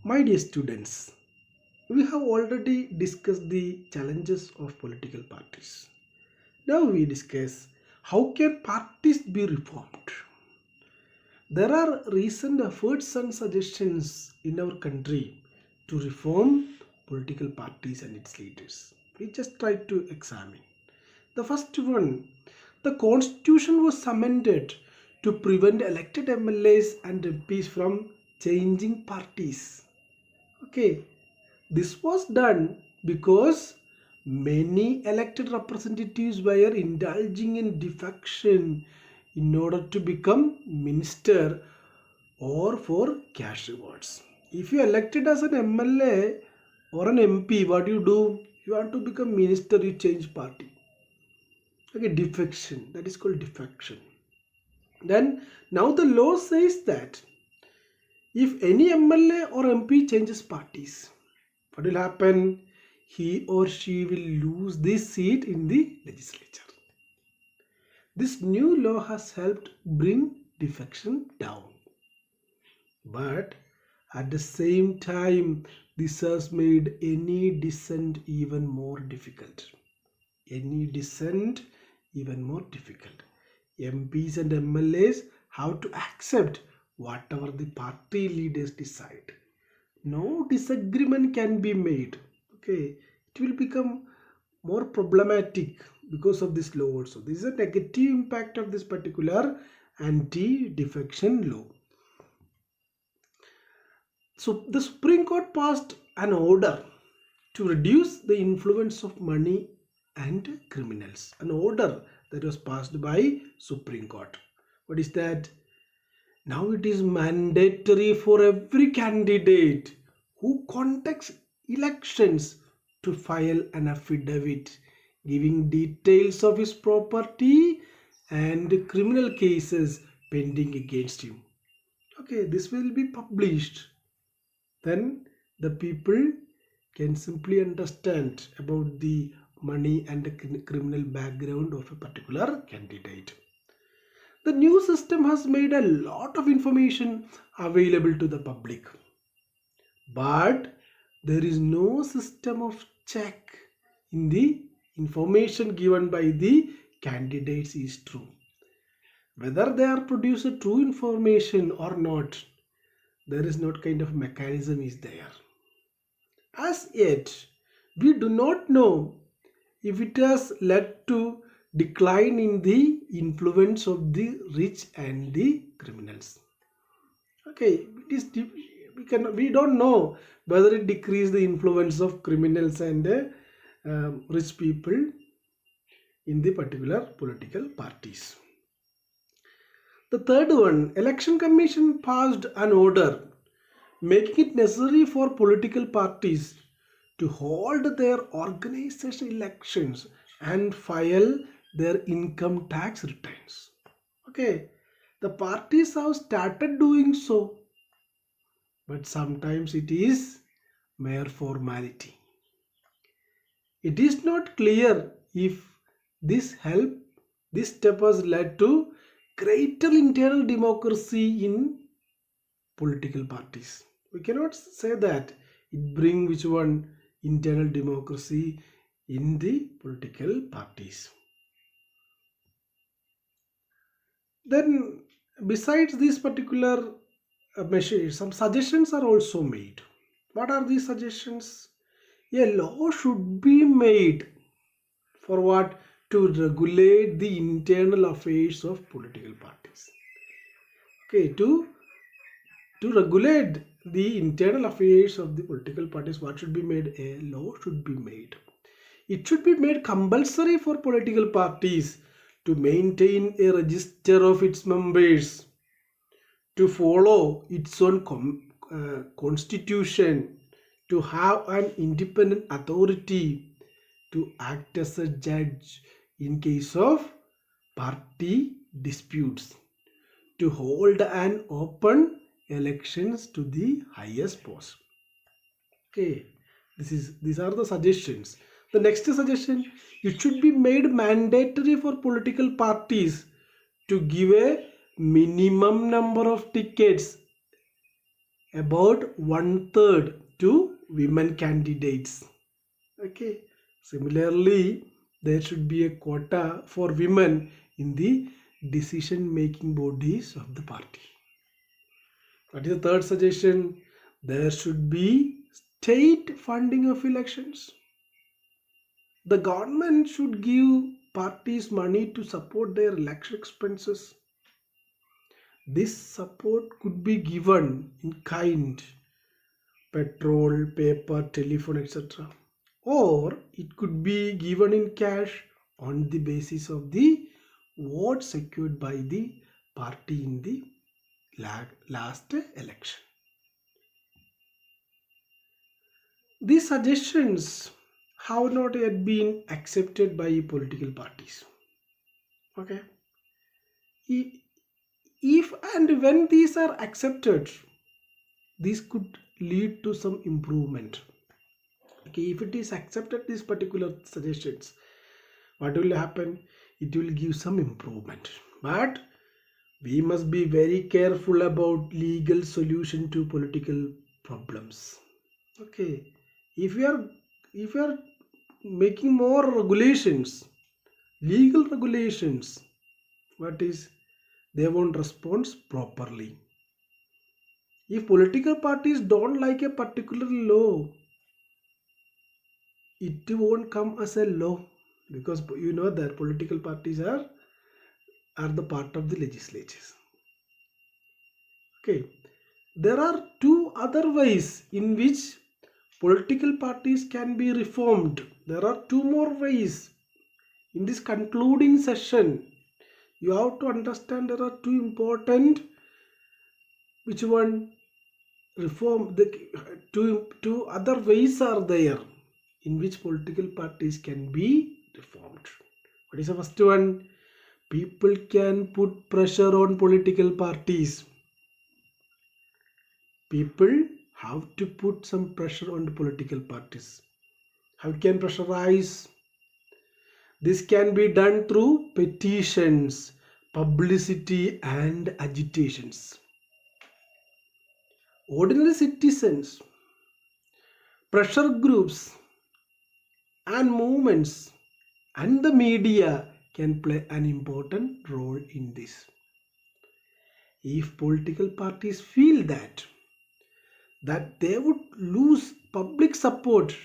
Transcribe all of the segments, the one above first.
My dear students, we have already discussed the challenges of political parties. Now we discuss how can parties be reformed. There are recent efforts and suggestions in our country to reform political parties and its leaders. We just try to examine. The first one, the constitution was amended to prevent elected MLAs and MPs from changing parties. Okay, this was done because many elected representatives were indulging in defection in order to become minister or for cash rewards. If you elected as an MLA or an MP, what you do? You want to become minister, you change party. Okay, defection. That is called defection. Then now the law says that if any MLA or MP changes parties, what will happen? He or she will lose this seat in the legislature. This new law has helped bring defection down. But at the same time, this has made any dissent even more difficult. MPs and MLAs have to accept whatever the party leaders decide. No disagreement can be made. Okay, it will become more problematic because of this law also. This is a negative impact of this particular anti-defection law. So the Supreme Court passed an order to reduce the influence of money and criminals. An order that was passed by Supreme Court. What is that? Now it is mandatory for every candidate who conducts elections to file an affidavit giving details of his property and criminal cases pending against him. Okay, this will be published. Then the people can simply understand about the money and the criminal background of a particular candidate. The new system has made a lot of information available to the public, but there is no system of check in the information given by the candidates is true. Whether they are producing true information or not, there is not kind of mechanism is there. As yet, we do not know if it has led to decline in the influence of the rich and the criminals. Okay, we don't know whether it decreased the influence of criminals and rich people in the particular political parties. The third one, Election Commission passed an order making it necessary for political parties to hold their organization elections and file their income tax returns. Okay, the parties have started doing so, but sometimes it is mere formality. It is not clear if this step has led to greater internal democracy in political parties. We cannot say that it brings which one internal democracy in the political parties. Then besides these particular measures, some suggestions are also made. What are these suggestions? A law should be made for what? To regulate the internal affairs of political parties. Okay, to regulate the internal affairs of the political parties, what should be made? A law should be made. It should be made compulsory for political parties to maintain a register of its members, to follow its own constitution, to have an independent authority, to act as a judge in case of party disputes, to hold an open elections to the highest post. Okay, these are the suggestions. The next suggestion, it should be made mandatory for political parties to give a minimum number of tickets about 1/3 to women candidates. Okay. Similarly, there should be a quota for women in the decision-making bodies of the party. What is the third suggestion? There should be state funding of elections. The government should give parties money to support their election expenses. This support could be given in kind, petrol, paper, telephone, etc. Or it could be given in cash on the basis of the vote secured by the party in the last election. These suggestions have not yet been accepted by political parties. Okay. If and when these are accepted, this could lead to some improvement. Okay, if it is accepted, these particular suggestions, what will happen? It will give some improvement. But we must be very careful about legal solution to political problems. Okay, if we are making more regulations, legal regulations, what is, they won't respond properly. If political parties don't like a particular law, it won't come as a law, because you know that political parties are the part of the legislatures. Okay, there are two other ways in which political parties can be reformed. There are two more ways. In this concluding session, you have to understand there are two important, which one reform, the two other ways are there in which political parties can be reformed. What is the first one? People can put pressure on political parties. People have to put some pressure on the political parties. How can pressurize? This can be done through petitions, publicity, and agitations. Ordinary citizens, pressure groups, and movements, and the media can play an important role in this. If political parties feel that they would lose public support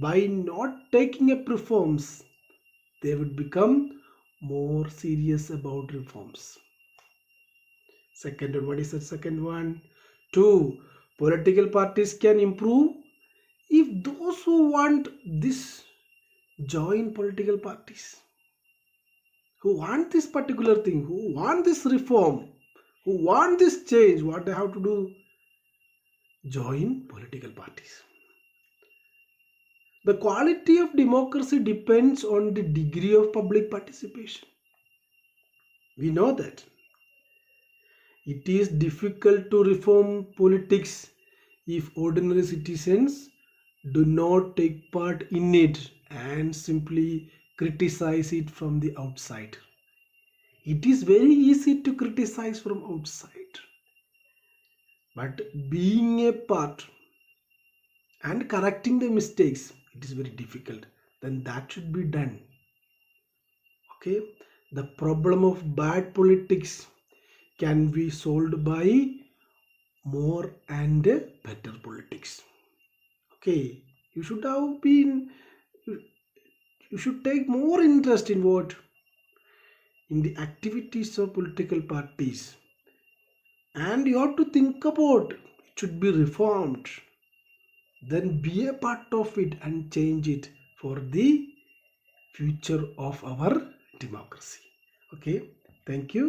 by not taking up reforms, they would become more serious about reforms. Second one, what is the second one? 2. Political parties can improve if those who want this join political parties, who want this particular thing, who want this reform, who want this change. What they have to do? Join political parties. The quality of democracy depends on the degree of public participation. We know that it is difficult to reform politics if ordinary citizens do not take part in it and simply criticize it from the outside. It is very easy to criticize from outside, but being a part and correcting the mistakes, it is very difficult. Then that should be done. Okay, the problem of bad politics can be solved by more and better politics. Okay, you should have been, you should take more interest in what? In the activities of political parties. And you have to think about it should be reformed. Then be a part of it and change it for the future of our democracy. Okay, thank you.